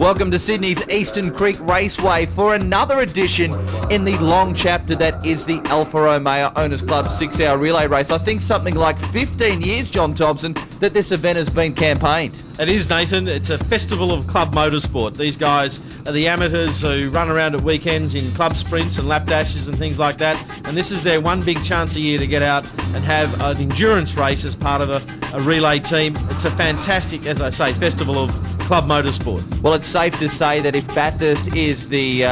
Welcome to Sydney's Eastern Creek Raceway for another edition in the long chapter that is the Alfa Romeo Owners Club 6-hour relay race. I think something like 15 years, John Thompson, that this event has been campaigned. It is, Nathan. It's a festival of club motorsport. These guys are the amateurs who run around at weekends in club sprints and lap dashes and things like that. And this is their one big chance a year to get out and have an endurance race as part of a relay team. It's a fantastic, as I say, festival of club motorsport. Well, it's safe to say that if Bathurst is the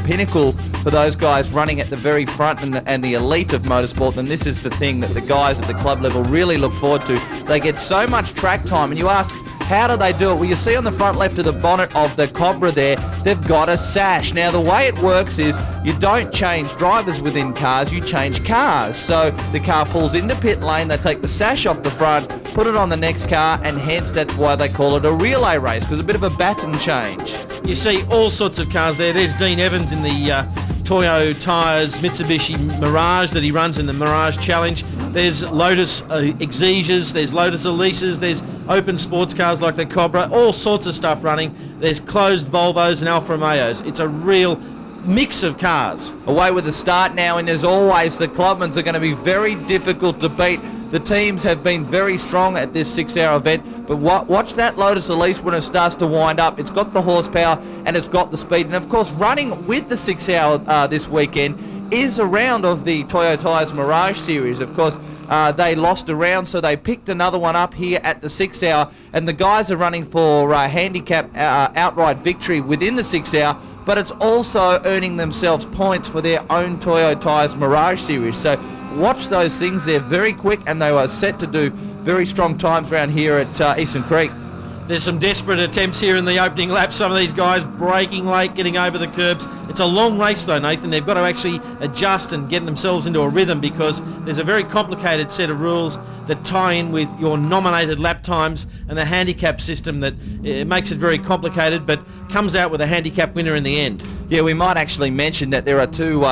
pinnacle for those guys running at the very front and the elite of motorsport, then this is the thing that the guys at the club level really look forward to. They get so much track time, and you ask, how do they do it? Well, you see on the front left of the bonnet of the Cobra there, they've got a sash. Now, the way it works is you don't change drivers within cars, you change cars. So the car pulls into pit lane, they take the sash off the front, put it on the next car, and hence that's why they call it a relay race, because a bit of a baton change. You see all sorts of cars there. There's Dean Evans in the Toyo Tyres Mitsubishi Mirage that he runs in the Mirage Challenge. There's Lotus Exeges, there's Lotus Elises, there's open sports cars like the Cobra, all sorts of stuff running. There's closed Volvos and Alfa Romeos. It's a real mix of cars. Away with the start now, and as always, the clubmans are going to be very difficult to beat. The teams have been very strong at this 6-hour event, but watch that Lotus Elise when it starts to wind up. It's got the horsepower and it's got the speed, and of course running with the 6-hour this weekend is a round of the Toyo Tyres Mirage Series. Of course, they lost a round, so they picked another one up here at the 6-hour, and the guys are running for handicap outright victory within the 6-hour, but it's also earning themselves points for their own Toyo Tyres Mirage Series. So watch those things. They're very quick, and they are set to do very strong times around here at Eastern Creek. There's some desperate attempts here in the opening lap. Some of these guys braking late, getting over the curbs. It's a long race though, Nathan. They've got to actually adjust and get themselves into a rhythm, because there's a very complicated set of rules that tie in with your nominated lap times and the handicap system that makes it very complicated, but comes out with a handicap winner in the end. Yeah, we might actually mention that there are two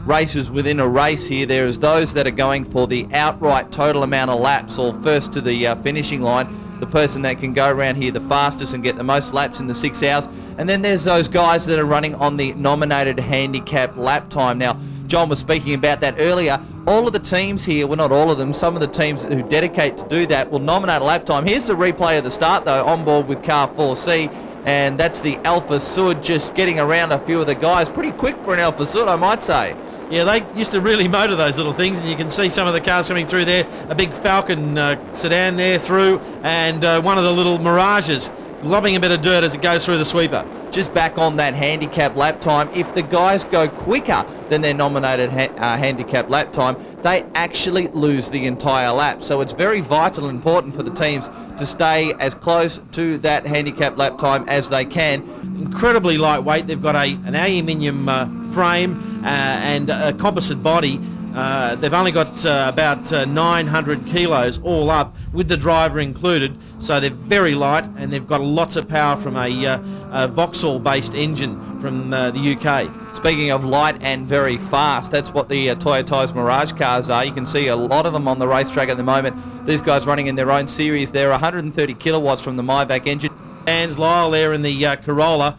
races within a race here. There is those that are going for the outright total amount of laps, or first to the finishing line, the person that can go around here the fastest and get the most laps in the 6 hours. And then there's those guys that are running on the nominated handicap lap time. Now, John was speaking about that earlier. All of the teams here, well, not all of them, some of the teams who dedicate to do that will nominate a lap time. Here's the replay of the start, though, on board with car 4C. And that's the Alpha Sud just getting around a few of the guys. Pretty quick for an Alpha Sud, I might say. Yeah, they used to really motor those little things, and you can see some of the cars coming through there. A big Falcon sedan there through, and one of the little Mirages lobbing a bit of dirt as it goes through the sweeper. Just back on that handicap lap time, if the guys go quicker than their nominated handicap lap time, they actually lose the entire lap. So it's very vital and important for the teams to stay as close to that handicap lap time as they can. Incredibly lightweight. They've got an aluminium frame and a composite body. They've only got about 900 kilos all up, with the driver included, so they're very light, and they've got lots of power from a Vauxhall-based engine from the UK. Speaking of light and very fast, that's what the Toyo Tyres Mirage cars are. You can see a lot of them on the racetrack at the moment. These guys running in their own series. They're 130 kilowatts from the Myvac engine. Dan's Lyle there in the Corolla.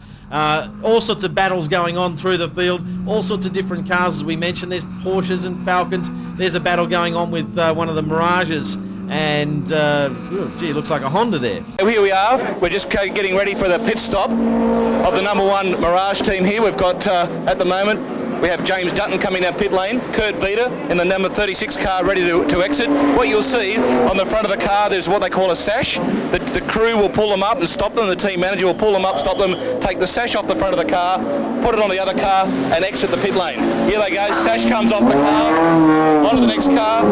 All sorts of battles going on through the field, all sorts of different cars, as we mentioned. There's Porsches and Falcons. There's a battle going on with one of the Mirages, and gee, it looks like a Honda there. Here we are. We're just getting ready for the pit stop of the #1 Mirage team here. We've got, at the moment, we have James Dutton coming down pit lane, Kurt Beater in the number 36 car ready to exit. What you'll see on the front of the car, there's what they call a sash. The crew will pull them up and stop them. The team manager will pull them up, stop them, take the sash off the front of the car, put it on the other car, and exit the pit lane. Here they go. Sash comes off the car, onto the next car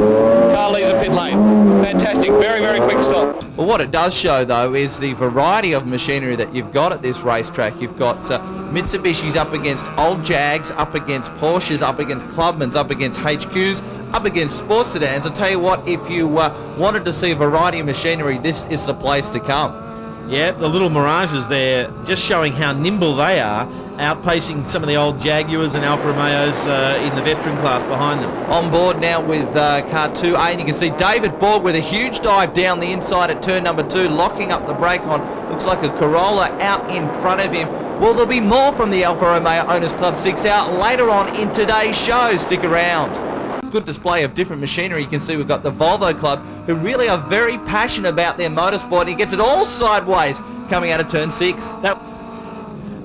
leaves the pit lane. Fantastic. Very, very quick stop. Well, what it does show, though, is the variety of machinery that you've got at this racetrack. You've got Mitsubishi's up against old Jags, up against Porsches, up against Clubmans, up against HQs, up against sports sedans. I tell you what, if you wanted to see a variety of machinery, this is the place to come. Yeah, the little Mirages there, just showing how nimble they are, outpacing some of the old Jaguars and Alfa Romeos in the veteran class behind them. On board now with car 2A, and you can see David Borg with a huge dive down the inside at turn number 2, locking up the brake on. Looks like a Corolla out in front of him. Well, there'll be more from the Alfa Romeo Owners Club 6 out later on in today's show. Stick around. Good display of different machinery. You can see we've got the Volvo Club, who really are very passionate about their motorsport. He gets it all sideways coming out of turn 6.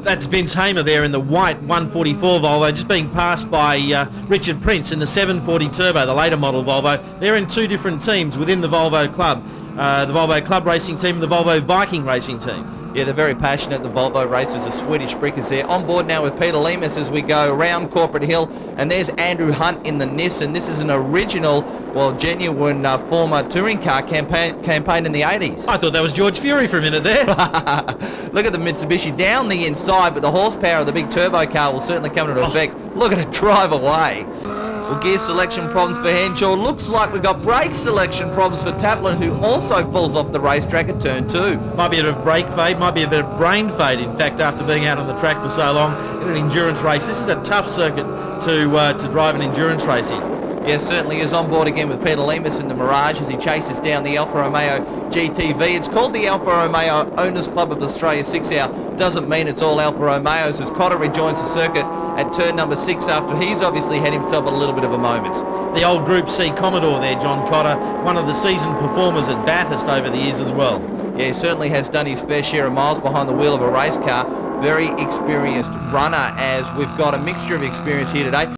That's Vince Hamer there in the white 144 Volvo, just being passed by Richard Prince in the 740 Turbo, the later model Volvo. They're in two different teams within the Volvo Club. The Volvo Club Racing Team and the Volvo Viking Racing Team. Yeah, they're very passionate, the Volvo racers, the Swedish Brickers there. On board now with Peter Lemus as we go around Corporate Hill, and there's Andrew Hunt in the Nissan. This is an original, well, genuine former touring car campaign in the 80s. I thought that was George Fury for a minute there. Look at the Mitsubishi down the inside, but the horsepower of the big turbo car will certainly come into effect. Look at it drive away. Well, gear selection problems for Henshaw. Looks like we've got brake selection problems for Taplin, who also falls off the racetrack at turn 2. Might be a bit of brake fade, might be a bit of brain fade, in fact, after being out on the track for so long in an endurance race. This is a tough circuit to drive an endurance race in. Yes, certainly is. On board again with Peter Lemus in the Mirage as he chases down the Alfa Romeo GTV. It's called the Alfa Romeo Owners Club of Australia 6 Hour. Doesn't mean it's all Alfa Romeos, as Cotter rejoins the circuit at turn number 6 after he's obviously had himself a little bit of a moment. The old Group C Commodore there, John Cotter, one of the seasoned performers at Bathurst over the years as well. Yeah, he certainly has done his fair share of miles behind the wheel of a race car. Very experienced runner, as we've got a mixture of experience here today.